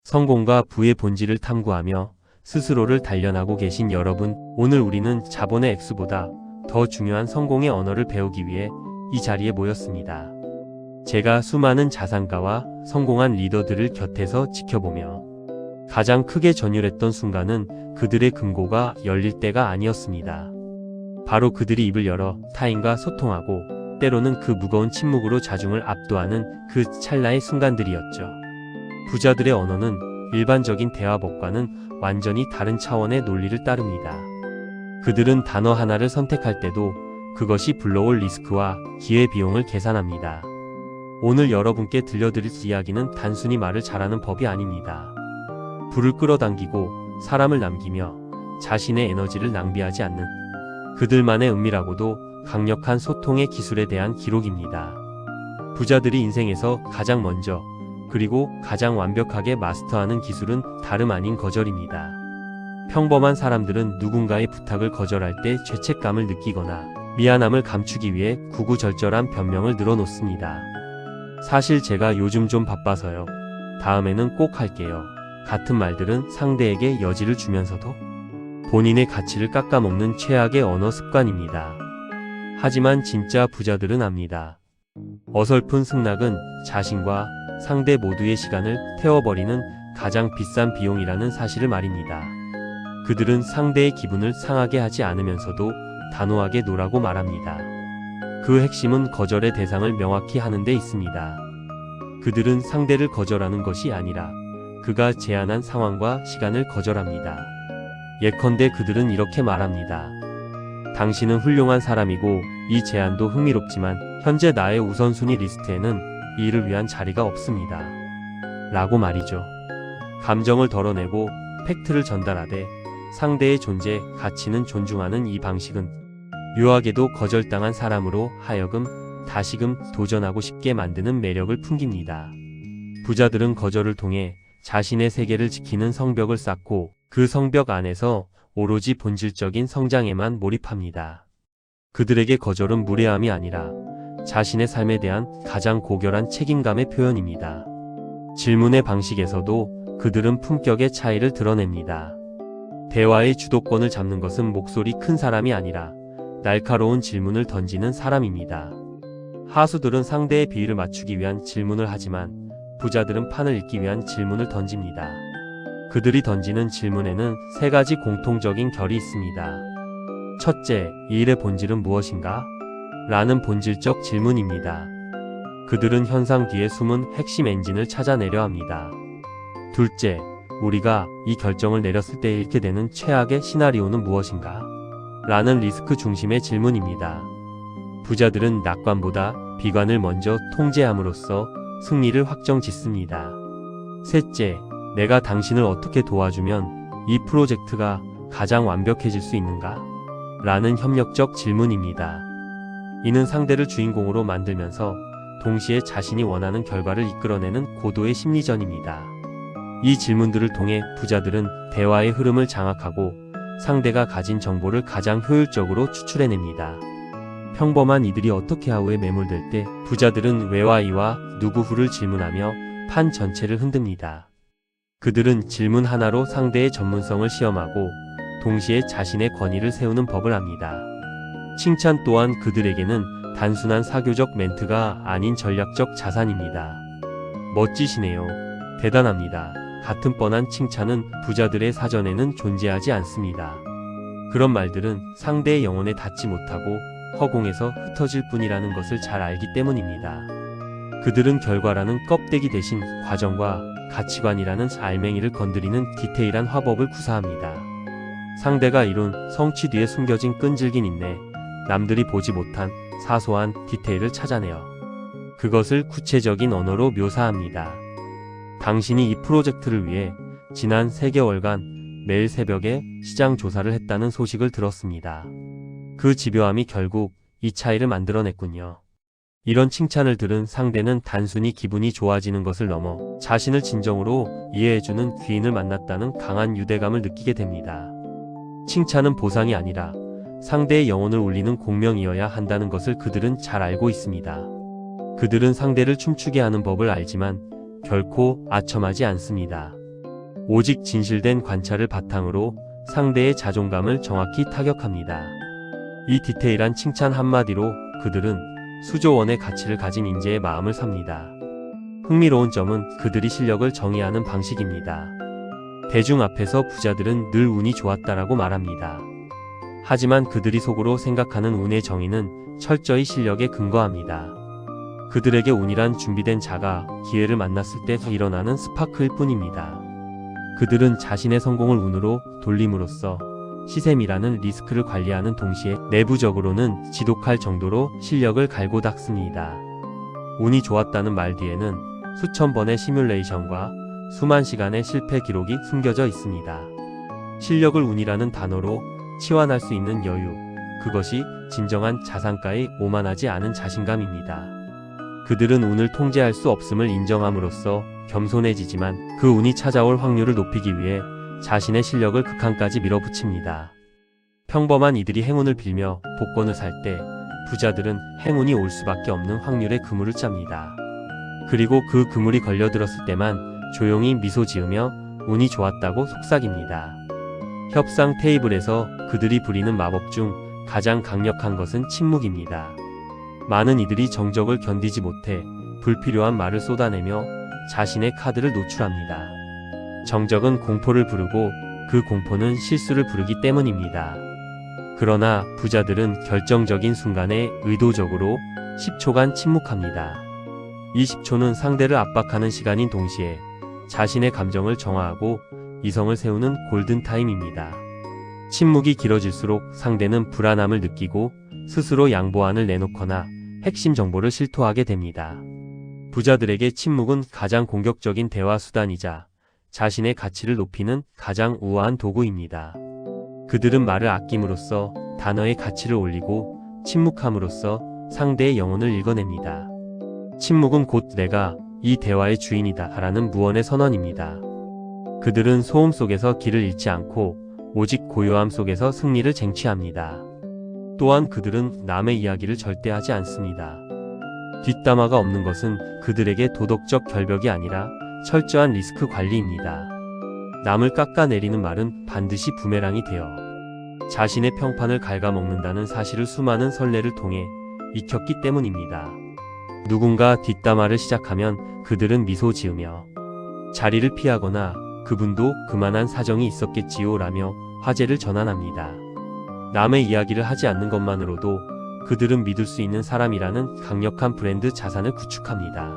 성공과 부의 본질을 탐구하며 스스로를 단련하고 계신 여러분, 오늘 우리는 자본의 액수보다 더 중요한 성공의 언어를 배우기 위해 이 자리에 모였습니다. 제가 수많은 자산가와 성공한 리더들을 곁에서 지켜보며 가장 크게 전율했던 순간은 그들의 금고가 열릴 때가 아니었습니다. 바로 그들이 입을 열어 타인과 소통하고 때로는 그 무거운 침묵으로 자중을 압도하는 그 찰나의 순간들이었죠. 부자들의 언어는 일반적인 대화법과는 완전히 다른 차원의 논리를 따릅니다. 그들은 단어 하나를 선택할 때도 그것이 불러올 리스크와 기회비용을 계산합니다. 오늘 여러분께 들려드릴 이야기는 단순히 말을 잘하는 법이 아닙니다. 불을 끌어당기고 사람을 남기며 자신의 에너지를 낭비하지 않는 그들만의 은밀하고도 강력한 소통의 기술에 대한 기록입니다. 부자들이 인생에서 가장 먼저 그리고 가장 완벽하게 마스터하는 기술은 다름 아닌 거절입니다. 평범한 사람들은 누군가의 부탁을 거절할 때 죄책감을 느끼거나 미안함을 감추기 위해 구구절절한 변명을 늘어놓습니다. 사실 제가 요즘 좀 바빠서요. 다음에는 꼭 할게요. 같은 말들은 상대에게 여지를 주면서도 본인의 가치를 깎아먹는 최악의 언어 습관입니다. 하지만 진짜 부자들은 압니다. 어설픈 승낙은 자신과 상대 모두의 시간을 태워버리는 가장 비싼 비용이라는 사실을 말입니다. 그들은 상대의 기분을 상하게 하지 않으면서도 단호하게 노라고 말합니다. 그 핵심은 거절의 대상을 명확히 하는 데 있습니다. 그들은 상대를 거절하는 것이 아니라 그가 제안한 상황과 시간을 거절합니다. 예컨대 그들은 이렇게 말합니다. 당신은 훌륭한 사람이고 이 제안도 흥미롭지만 현재 나의 우선순위 리스트에는 이 일을 위한 자리가 없습니다. 라고 말이죠. 감정을 덜어내고 팩트를 전달하되 상대의 존재, 가치는 존중하는 이 방식은 묘하게도 거절당한 사람으로 하여금 다시금 도전하고 싶게 만드는 매력을 풍깁니다. 부자들은 거절을 통해 자신의 세계를 지키는 성벽을 쌓고 그 성벽 안에서 오로지 본질적인 성장에만 몰입합니다. 그들에게 거절은 무례함이 아니라 자신의 삶에 대한 가장 고결한 책임감의 표현입니다. 질문의 방식에서도 그들은 품격의 차이를 드러냅니다. 대화의 주도권을 잡는 것은 목소리 큰 사람이 아니라 날카로운 질문을 던지는 사람입니다. 하수들은 상대의 비위를 맞추기 위한 질문을 하지만 부자들은 판을 읽기 위한 질문을 던집니다. 그들이 던지는 질문에는 세 가지 공통적인 결이 있습니다. 첫째, 이 일의 본질은 무엇인가? 라는 본질적 질문입니다. 그들은 현상 뒤에 숨은 핵심 엔진을 찾아내려 합니다. 둘째, 우리가 이 결정을 내렸을 때 잃게 되는 최악의 시나리오는 무엇인가? 라는 리스크 중심의 질문입니다. 부자들은 낙관보다 비관을 먼저 통제함으로써 승리를 확정짓습니다. 셋째, 내가 당신을 어떻게 도와주면 이 프로젝트가 가장 완벽해질 수 있는가? 라는 협력적 질문입니다. 이는 상대를 주인공으로 만들면서 동시에 자신이 원하는 결과를 이끌어내는 고도의 심리전입니다. 이 질문들을 통해 부자들은 대화의 흐름을 장악하고 상대가 가진 정보를 가장 효율적으로 추출해냅니다. 평범한 이들이 어떻게 하우에 매몰될 때 부자들은 왜와 이와 누구 후를 질문하며 판 전체를 흔듭니다. 그들은 질문 하나로 상대의 전문성을 시험하고 동시에 자신의 권위를 세우는 법을 압니다. 칭찬 또한 그들에게는 단순한 사교적 멘트가 아닌 전략적 자산입니다. 멋지시네요. 대단합니다. 같은 뻔한 칭찬은 부자들의 사전에는 존재하지 않습니다. 그런 말들은 상대의 영혼에 닿지 못하고 허공에서 흩어질 뿐이라는 것을 잘 알기 때문입니다. 그들은 결과라는 껍데기 대신 과정과 가치관이라는 알맹이를 건드리는 디테일한 화법을 구사합니다. 상대가 이룬 성취 뒤에 숨겨진 끈질긴 인내, 남들이 보지 못한 사소한 디테일을 찾아내어 그것을 구체적인 언어로 묘사합니다. 당신이 이 프로젝트를 위해 지난 3개월간 매일 새벽에 시장 조사를 했다는 소식을 들었습니다. 그 집요함이 결국 이 차이를 만들어냈군요. 이런 칭찬을 들은 상대는 단순히 기분이 좋아지는 것을 넘어 자신을 진정으로 이해해주는 귀인을 만났다는 강한 유대감을 느끼게 됩니다. 칭찬은 보상이 아니라 상대의 영혼을 울리는 공명이어야 한다는 것을 그들은 잘 알고 있습니다. 그들은 상대를 춤추게 하는 법을 알지만 결코 아첨하지 않습니다. 오직 진실된 관찰을 바탕으로 상대의 자존감을 정확히 타격합니다. 이 디테일한 칭찬 한마디로 그들은 수조 원의 가치를 가진 인재의 마음을 삽니다. 흥미로운 점은 그들이 실력을 정의하는 방식입니다. 대중 앞에서 부자들은 늘 운이 좋았다라고 말합니다. 하지만 그들이 속으로 생각하는 운의 정의는 철저히 실력에 근거합니다. 그들에게 운이란 준비된 자가 기회를 만났을 때 일어나는 스파크일 뿐입니다. 그들은 자신의 성공을 운으로 돌림으로써 시샘이라는 리스크를 관리하는 동시에 내부적으로는 지독할 정도로 실력을 갈고 닦습니다. 운이 좋았다는 말 뒤에는 수천 번의 시뮬레이션과 수만 시간의 실패 기록이 숨겨져 있습니다. 실력을 운이라는 단어로 치환할 수 있는 여유, 그것이 진정한 자산가의 오만하지 않은 자신감입니다. 그들은 운을 통제할 수 없음을 인정함으로써 겸손해지지만 그 운이 찾아올 확률을 높이기 위해 자신의 실력을 극한까지 밀어붙입니다. 평범한 이들이 행운을 빌며 복권을 살 때 부자들은 행운이 올 수밖에 없는 확률의 그물을 짭니다. 그리고 그 그물이 걸려들었을 때만 조용히 미소 지으며 운이 좋았다고 속삭입니다. 협상 테이블에서 그들이 부리는 마법 중 가장 강력한 것은 침묵입니다. 많은 이들이 정적을 견디지 못해 불필요한 말을 쏟아내며 자신의 카드를 노출합니다. 정적은 공포를 부르고 그 공포는 실수를 부르기 때문입니다. 그러나 부자들은 결정적인 순간에 의도적으로 10초간 침묵합니다. 이 10초는 상대를 압박하는 시간인 동시에 자신의 감정을 정화하고 이성을 세우는 골든타임입니다. 침묵이 길어질수록 상대는 불안함을 느끼고 스스로 양보안을 내놓거나 핵심 정보를 실토하게 됩니다. 부자들에게 침묵은 가장 공격적인 대화 수단이자 자신의 가치를 높이는 가장 우아한 도구입니다. 그들은 말을 아낌으로써 단어의 가치를 올리고 침묵함으로써 상대의 영혼을 읽어냅니다. 침묵은 곧 내가 이 대화의 주인이다 라는 무언의 선언입니다. 그들은 소음 속에서 길을 잃지 않고 오직 고요함 속에서 승리를 쟁취합니다. 또한 그들은 남의 이야기를 절대 하지 않습니다. 뒷담화가 없는 것은 그들에게 도덕적 결벽이 아니라 철저한 리스크 관리입니다. 남을 깎아내리는 말은 반드시 부메랑이 되어 자신의 평판을 갉아먹는다는 사실을 수많은 선례를 통해 익혔기 때문입니다. 누군가 뒷담화를 시작하면 그들은 미소 지으며 자리를 피하거나 그분도 그만한 사정이 있었겠지요 라며 화제를 전환합니다. 남의 이야기를 하지 않는 것만으로도 그들은 믿을 수 있는 사람이라는 강력한 브랜드 자산을 구축합니다.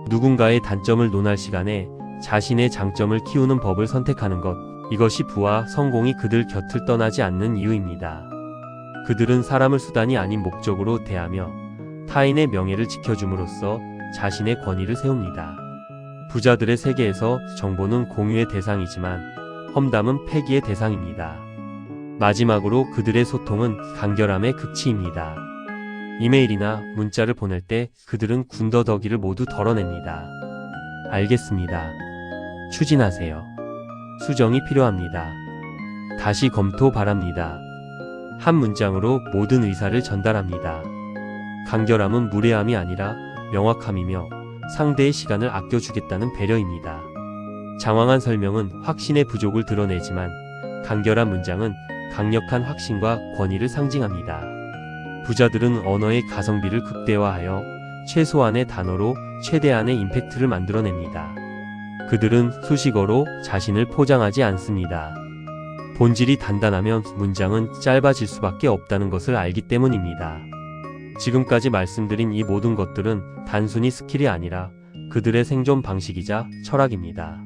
누군가의 단점을 논할 시간에 자신의 장점을 키우는 법을 선택하는 것, 이것이 부와 성공이 그들 곁을 떠나지 않는 이유입니다. 그들은 사람을 수단이 아닌 목적으로 대하며 타인의 명예를 지켜줌으로써 자신의 권위를 세웁니다. 부자들의 세계에서 정보는 공유의 대상이지만 험담은 폐기의 대상입니다. 마지막으로 그들의 소통은 간결함의 극치입니다. 이메일이나 문자를 보낼 때 그들은 군더더기를 모두 덜어냅니다. 알겠습니다. 추진하세요. 수정이 필요합니다. 다시 검토 바랍니다. 한 문장으로 모든 의사를 전달합니다. 간결함은 무례함이 아니라 명확함이며 상대의 시간을 아껴주겠다는 배려입니다. 장황한 설명은 확신의 부족을 드러내지만 간결한 문장은 강력한 확신과 권위를 상징합니다. 부자들은 언어의 가성비를 극대화하여 최소한의 단어로 최대한의 임팩트를 만들어냅니다. 그들은 수식어로 자신을 포장하지 않습니다. 본질이 단단하면 문장은 짧아질 수밖에 없다는 것을 알기 때문입니다. 지금까지 말씀드린 이 모든 것들은 단순히 스킬이 아니라 그들의 생존 방식이자 철학입니다.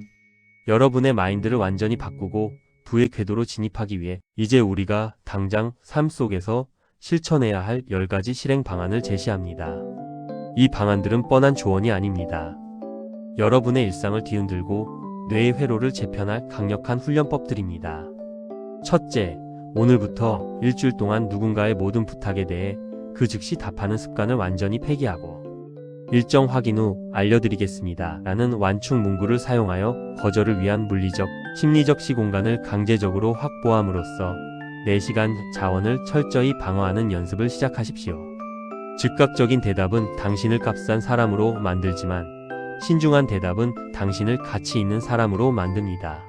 여러분의 마인드를 완전히 바꾸고 부의 궤도로 진입하기 위해 이제 우리가 당장 삶 속에서 실천해야 할 10가지 실행 방안을 제시합니다. 이 방안들은 뻔한 조언이 아닙니다. 여러분의 일상을 뒤흔들고 뇌의 회로를 재편할 강력한 훈련법들입니다. 첫째, 오늘부터 일주일 동안 누군가의 모든 부탁에 대해 그 즉시 답하는 습관을 완전히 폐기하고 일정 확인 후 알려드리겠습니다 라는 완충 문구를 사용하여 거절을 위한 물리적, 심리적 시공간을 강제적으로 확보함으로써 내 시간, 자원을 철저히 방어하는 연습을 시작하십시오. 즉각적인 대답은 당신을 값싼 사람으로 만들지만 신중한 대답은 당신을 가치 있는 사람으로 만듭니다.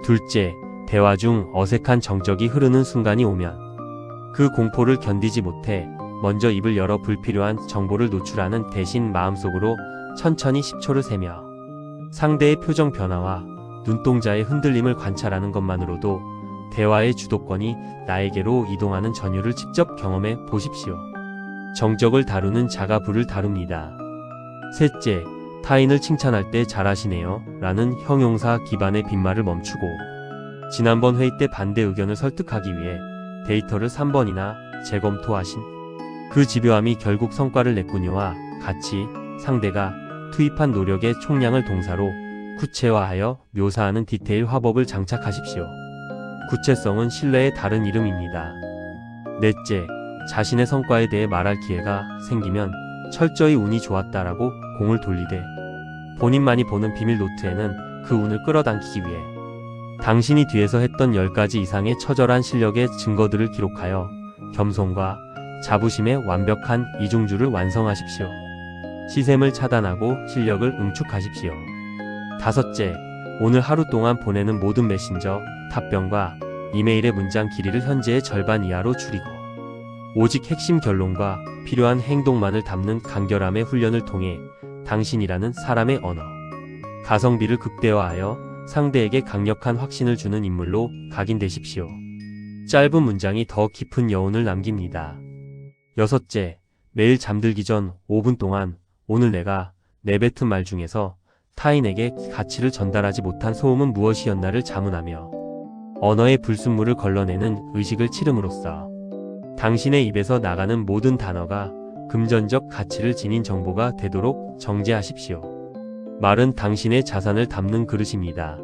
둘째, 대화 중 어색한 정적이 흐르는 순간이 오면 그 공포를 견디지 못해 먼저 입을 열어 불필요한 정보를 노출하는 대신 마음속으로 천천히 10초를 세며 상대의 표정 변화와 눈동자의 흔들림을 관찰하는 것만으로도 대화의 주도권이 나에게로 이동하는 전율을 직접 경험해 보십시오. 정적을 다루는 자가 불을 다룹니다. 셋째, 타인을 칭찬할 때 잘하시네요 라는 형용사 기반의 빈말을 멈추고 지난번 회의 때 반대 의견을 설득하기 위해 데이터를 3번이나 재검토하신 그 집요함이 결국 성과를 냈군요와 같이 상대가 투입한 노력의 총량을 동사로 구체화하여 묘사하는 디테일 화법을 장착하십시오. 구체성은 신뢰의 다른 이름입니다. 넷째, 자신의 성과에 대해 말할 기회가 생기면 철저히 운이 좋았다라고 공을 돌리되 본인만이 보는 비밀 노트에는 그 운을 끌어당기기 위해 당신이 뒤에서 했던 10가지 이상의 처절한 실력의 증거들을 기록하여 겸손과 자부심의 완벽한 이중주를 완성하십시오. 시샘을 차단하고 실력을 응축하십시오. 다섯째, 오늘 하루 동안 보내는 모든 메신저, 답변과 이메일의 문장 길이를 현재의 절반 이하로 줄이고 오직 핵심 결론과 필요한 행동만을 담는 간결함의 훈련을 통해 당신이라는 사람의 언어, 가성비를 극대화하여 상대에게 강력한 확신을 주는 인물로 각인되십시오. 짧은 문장이 더 깊은 여운을 남깁니다. 여섯째, 매일 잠들기 전 5분 동안 오늘 내가 내뱉은 말 중에서 타인에게 가치를 전달하지 못한 소음은 무엇이었나를 자문하며 언어의 불순물을 걸러내는 의식을 치름으로써 당신의 입에서 나가는 모든 단어가 금전적 가치를 지닌 정보가 되도록 정제하십시오. 말은 당신의 자산을 담는 그릇입니다.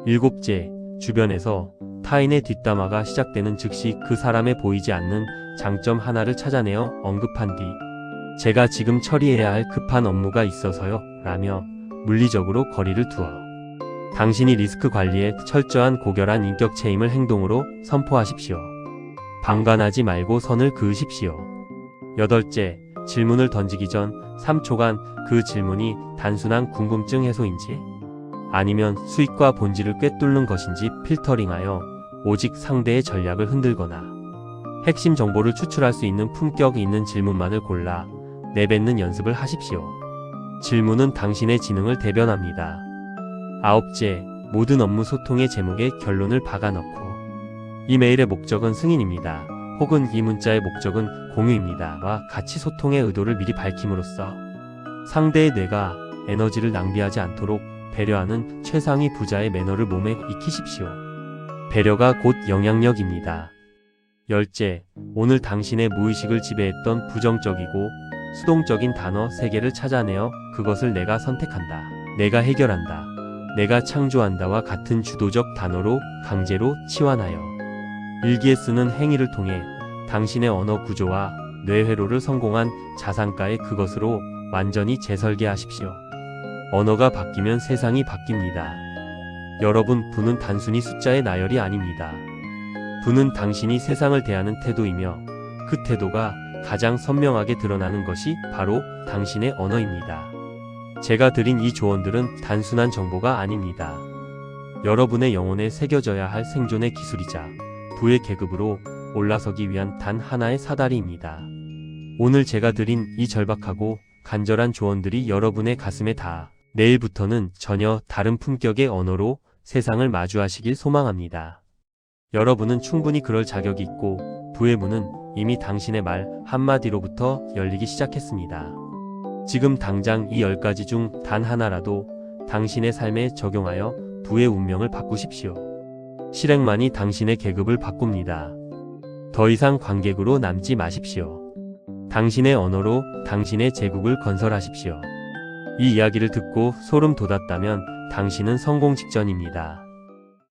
일곱째, 주변에서 타인의 뒷담화가 시작되는 즉시 그 사람의 보이지 않는 장점 하나를 찾아내어 언급한 뒤 제가 지금 처리해야 할 급한 업무가 있어서요 라며 물리적으로 거리를 두어 당신이 리스크 관리에 철저한 고결한 인격체임을 행동으로 선포하십시오. 방관하지 말고 선을 그으십시오. 여덟째, 질문을 던지기 전 3초간 그 질문이 단순한 궁금증 해소인지 아니면 수익과 본질을 꿰뚫는 것인지 필터링하여 오직 상대의 전략을 흔들거나 핵심 정보를 추출할 수 있는 품격 있는 질문만을 골라 내뱉는 연습을 하십시오. 질문은 당신의 지능을 대변합니다. 아홉째, 모든 업무 소통의 제목에 결론을 박아넣고 이 메일의 목적은 승인입니다. 혹은 이 문자의 목적은 공유입니다. 와 같이 소통의 의도를 미리 밝힘으로써 상대의 뇌가 에너지를 낭비하지 않도록 배려하는 최상위 부자의 매너를 몸에 익히십시오. 배려가 곧 영향력입니다. 열째, 오늘 당신의 무의식을 지배했던 부정적이고 수동적인 단어 3개를 찾아내어 그것을 내가 선택한다, 내가 해결한다, 내가 창조한다와 같은 주도적 단어로 강제로 치환하여 일기에 쓰는 행위를 통해 당신의 언어 구조와 뇌회로를 성공한 자산가의 그것으로 완전히 재설계하십시오. 언어가 바뀌면 세상이 바뀝니다. 여러분, 부는 단순히 숫자의 나열이 아닙니다. 부는 당신이 세상을 대하는 태도이며 그 태도가 가장 선명하게 드러나는 것이 바로 당신의 언어입니다. 제가 드린 이 조언들은 단순한 정보가 아닙니다. 여러분의 영혼에 새겨져야 할 생존의 기술이자 부의 계급으로 올라서기 위한 단 하나의 사다리입니다. 오늘 제가 드린 이 절박하고 간절한 조언들이 여러분의 가슴에 닿아 내일부터는 전혀 다른 품격의 언어로 세상을 마주하시길 소망합니다. 여러분은 충분히 그럴 자격이 있고 부의 문은 이미 당신의 말 한마디로부터 열리기 시작했습니다. 지금 당장 이 10가지 중 단 하나라도 당신의 삶에 적용하여 부의 운명을 바꾸십시오. 실행만이 당신의 계급을 바꿉니다. 더 이상 관객으로 남지 마십시오. 당신의 언어로 당신의 제국을 건설하십시오. 이 이야기를 듣고 소름 돋았다면 당신은 성공 직전입니다.